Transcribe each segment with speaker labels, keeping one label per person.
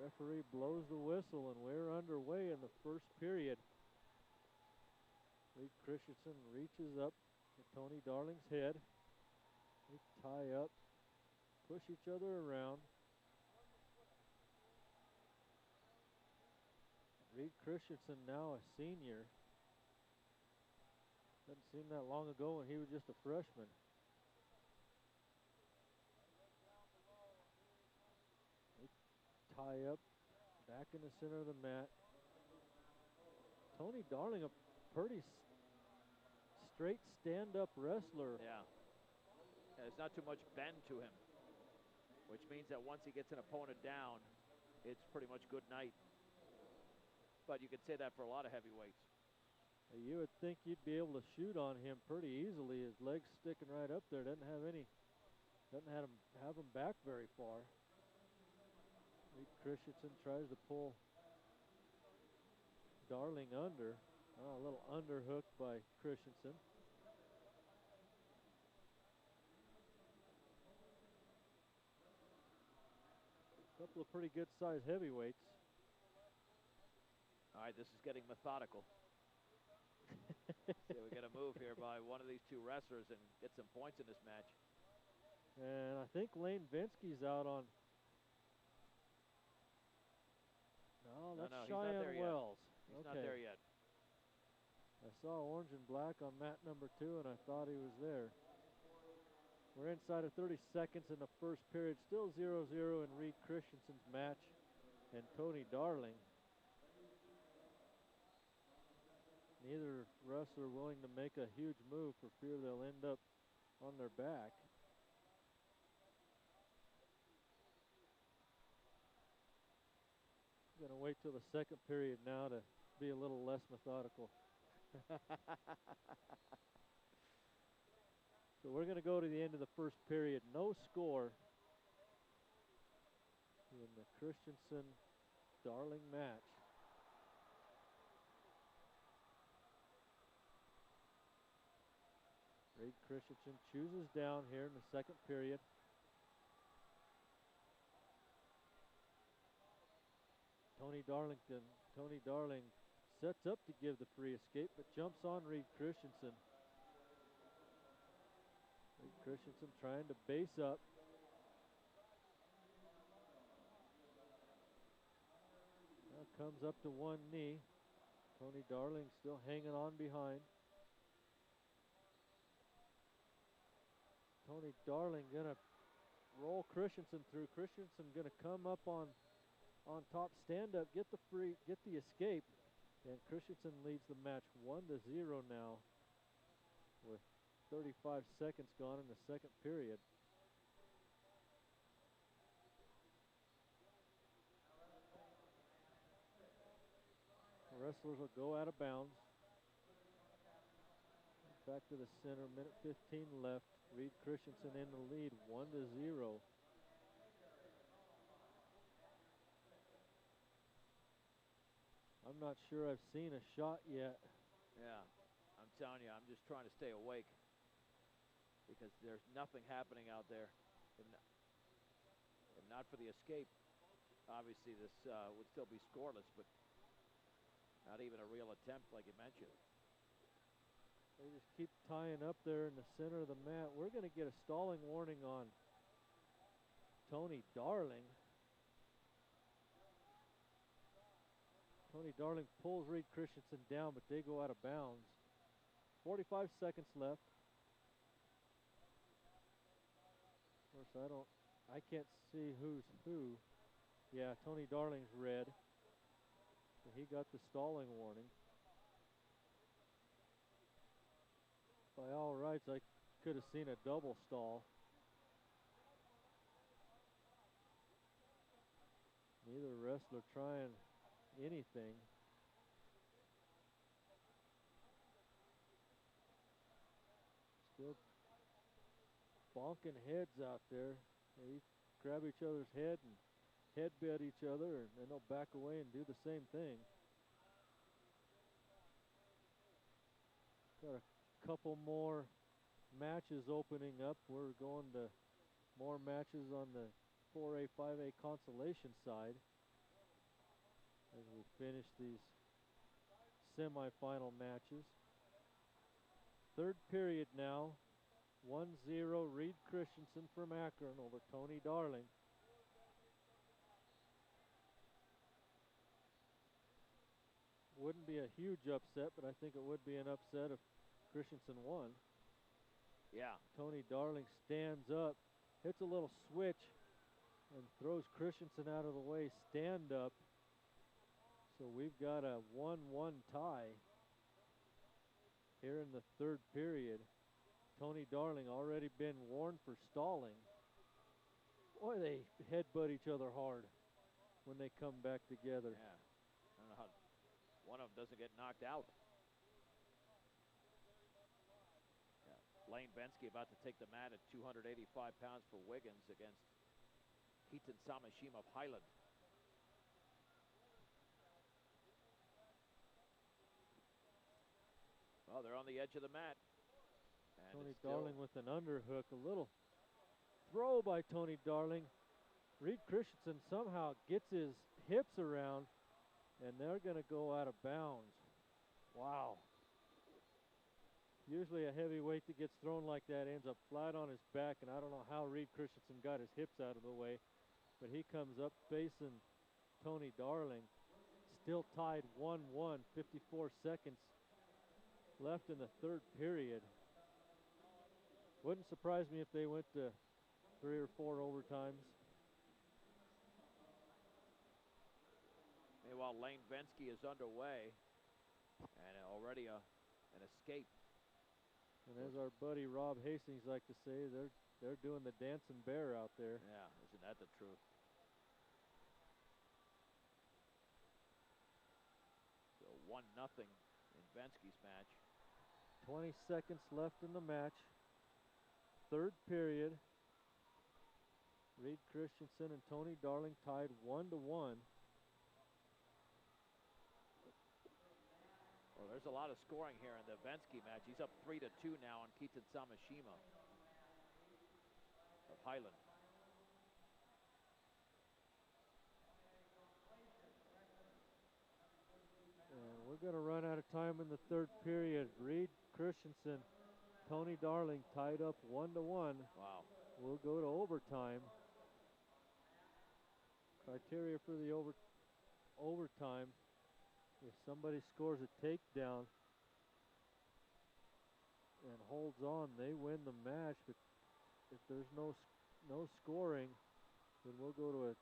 Speaker 1: Referee blows the whistle, and we're underway in the first period. Reed Christiansen reaches up to Tony Darling's head. They tie up, push each other around. Reed Christiansen, now a senior. Doesn't seem that long ago when he was just a freshman. They tie up back in the center of the mat. Tony Darling, a pretty straight stand-up wrestler.
Speaker 2: Yeah. There's not too much bend to him, which means that once he gets an opponent down, it's pretty much good night. But you could say that for a lot of heavyweights.
Speaker 1: You would think you'd be able to shoot on him pretty easily. His legs sticking right up there. Doesn't have him back very far. Reed Christiansen tries to pull Darling under. Oh, a little underhook by Christiansen. A couple of pretty good sized heavyweights.
Speaker 2: All right, this is getting methodical. See, we got to move here by one of these two wrestlers and get some points in this match.
Speaker 1: And I think Lane Vinsky's out on. No, that's Cheyenne Wells.
Speaker 2: He's not there yet.
Speaker 1: I saw orange and black on mat number 2, and I thought he was there. We're inside of 30 seconds in the first period. Still 0-0 in Reed Christiansen's match and Tony Darling. Neither wrestler willing to make a huge move for fear they'll end up on their back. Gonna wait till the second period now to be a little less methodical. So we're gonna go to the end of the first period. No score in the Christiansen-Darling match. Reed Christiansen chooses down here in the second period. Tony Darling sets up to give the free escape, but jumps on Reed Christiansen. Reed Christiansen trying to base up. Now comes up to one knee. Tony Darling still hanging on behind. Tony Darling gonna roll Christiansen through. Christiansen gonna come up on top, stand up, get the escape, and Christiansen leads the match 1-0 now with 35 seconds gone in the second period. The wrestlers will go out of bounds. Back to the center, minute 15 left. Reed Christiansen in the lead, 1-0. I'm not sure I've seen a shot yet.
Speaker 2: Yeah, I'm telling you, I'm just trying to stay awake because there's nothing happening out there. If not for the escape, obviously this would still be scoreless, but not even a real attempt like you mentioned.
Speaker 1: They just keep tying up there in the center of the mat. We're going to get a stalling warning on Tony Darling. Tony Darling pulls Reed Christiansen down, but they go out of bounds. 45 seconds left. Of course, I can't see who's who. Yeah, Tony Darling's red. So he got the stalling warning. By all rights, I could have seen a double stall. Neither wrestler trying anything. Still bonking heads out there. They grab each other's head and headbutt each other, and then they'll back away and do the same thing. Got a couple more matches opening up. We're going to more matches on the 4A, 5A consolation side. as we finish these semifinal matches. Third period now, 1-0 Reed Christiansen from Akron over Tony Darling. Wouldn't be a huge upset, but I think it would be an upset if Christiansen won.
Speaker 2: Yeah.
Speaker 1: Tony Darling stands up, hits a little switch, and throws Christiansen out of the way, stand up. So we've got a 1-1 tie here in the third period. Tony Darling already been warned for stalling. Boy, they headbutt each other hard when they come back together.
Speaker 2: Yeah. I don't know how one of them doesn't get knocked out. Yeah. Lane Bensky about to take the mat at 285 pounds for Wiggins against Keaton Samashima of Highland. Well, they're on the edge of the mat. And
Speaker 1: Tony Darling with an underhook, a little throw by Tony Darling. Reed Christiansen somehow gets his hips around, and they're going to go out of bounds. Wow. Usually a heavyweight that gets thrown like that ends up flat on his back, and I don't know how Reed Christiansen got his hips out of the way, but he comes up facing Tony Darling. Still tied 1-1, 54 seconds left in the third period. Wouldn't surprise me if they went to 3 or 4 overtimes.
Speaker 2: Meanwhile, Lane Bensky is underway, and already an escape.
Speaker 1: And as our buddy Rob Hastings like to say, they're doing the dancing bear out there.
Speaker 2: Yeah, isn't that the truth? So 1-0 in Bensky's match.
Speaker 1: 20 seconds left in the match. Third period. Reed Christiansen and Tony Darling tied 1-1.
Speaker 2: Well, there's a lot of scoring here in the Bensky match. He's up 3-2 now on Keaton Samashima of Highland.
Speaker 1: And we're going to run out of time in the third period. Reed Christiansen, Tony Darling tied up 1-1.
Speaker 2: Wow.
Speaker 1: We'll go to overtime. Criteria for the overtime: if somebody scores a takedown and holds on, they win the match. But if there's no scoring, then we'll go to a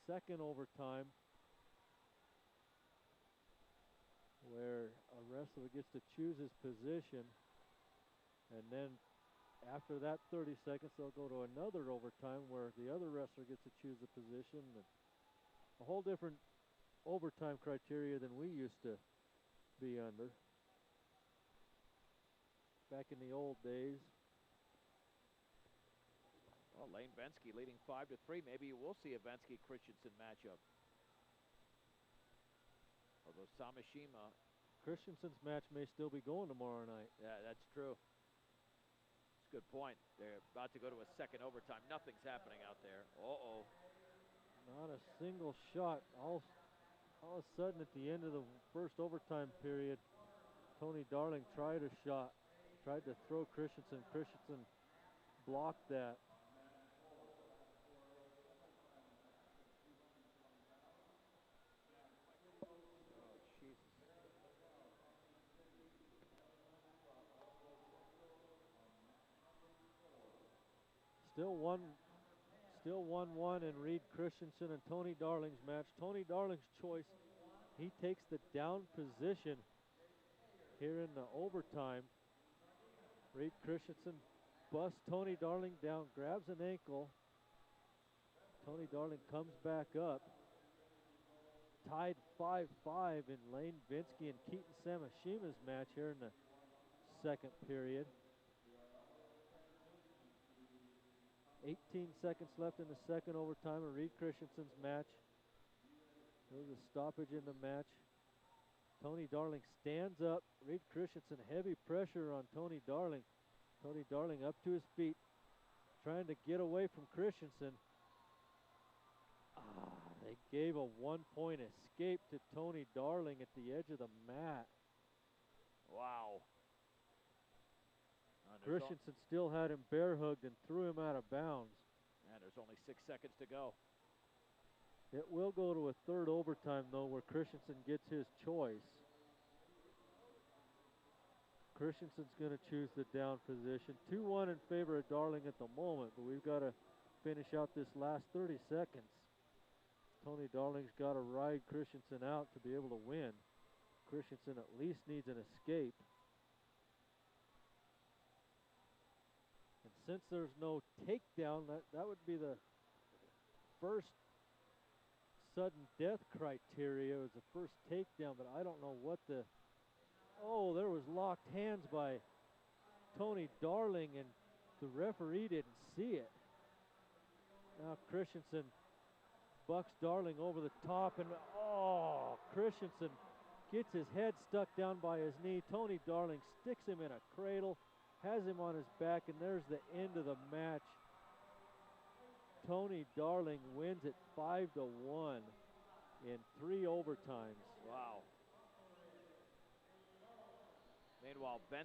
Speaker 1: second overtime where a wrestler gets to choose his position, and then after that 30 seconds they'll go to another overtime where the other wrestler gets to choose the position. And a whole different overtime criteria than we used to be under back in the old days.
Speaker 2: Well, Lane Bensky leading 5-3. Maybe you will see a Bensky-Christiansen matchup. Although Samashima...
Speaker 1: Christiansen's match may still be going tomorrow night.
Speaker 2: Yeah, that's true. It's a good point. They're about to go to a second overtime. Nothing's happening out there. Uh-oh.
Speaker 1: Not a single shot. All of a sudden at the end of the first overtime period, Tony Darling tried a shot. Tried to throw Christiansen. Christiansen blocked that. Still 1-1 in Reed Christiansen and Tony Darling's match. Tony Darling's choice. He takes the down position here in the overtime. Reed Christiansen busts Tony Darling down, grabs an ankle. Tony Darling comes back up. Tied 5-5 in Lane Bensky and Keaton Samashima's match here in the second period. 18 seconds left in the second overtime of Reed Christiansen's match. There's a stoppage in the match. Tony Darling stands up. Reed Christiansen, heavy pressure on Tony Darling. Tony Darling up to his feet, trying to get away from Christiansen. They They gave a 1-point escape to Tony Darling at the edge of the mat.
Speaker 2: Wow.
Speaker 1: Christiansen still had him bear hugged and threw him out of bounds.
Speaker 2: And there's only 6 seconds to go.
Speaker 1: It will go to a third overtime, though, where Christiansen gets his choice. Christiansen's going to choose the down position. 2-1 in favor of Darling at the moment, but we've got to finish out this last 30 seconds. Tony Darling's got to ride Christiansen out to be able to win. Christiansen at least needs an escape. And since there's no takedown, that would be the first sudden death criteria, is the first takedown, but I don't know what the... Oh, there was locked hands by Tony Darling, and the referee didn't see it. Now Christiansen bucks Darling over the top, and Christiansen gets his head stuck down by his knee. Tony Darling sticks him in a cradle, has him on his back, and there's the end of the match. Tony Darling wins it 5-1 in 3 overtimes.
Speaker 2: Wow. Meanwhile, Ben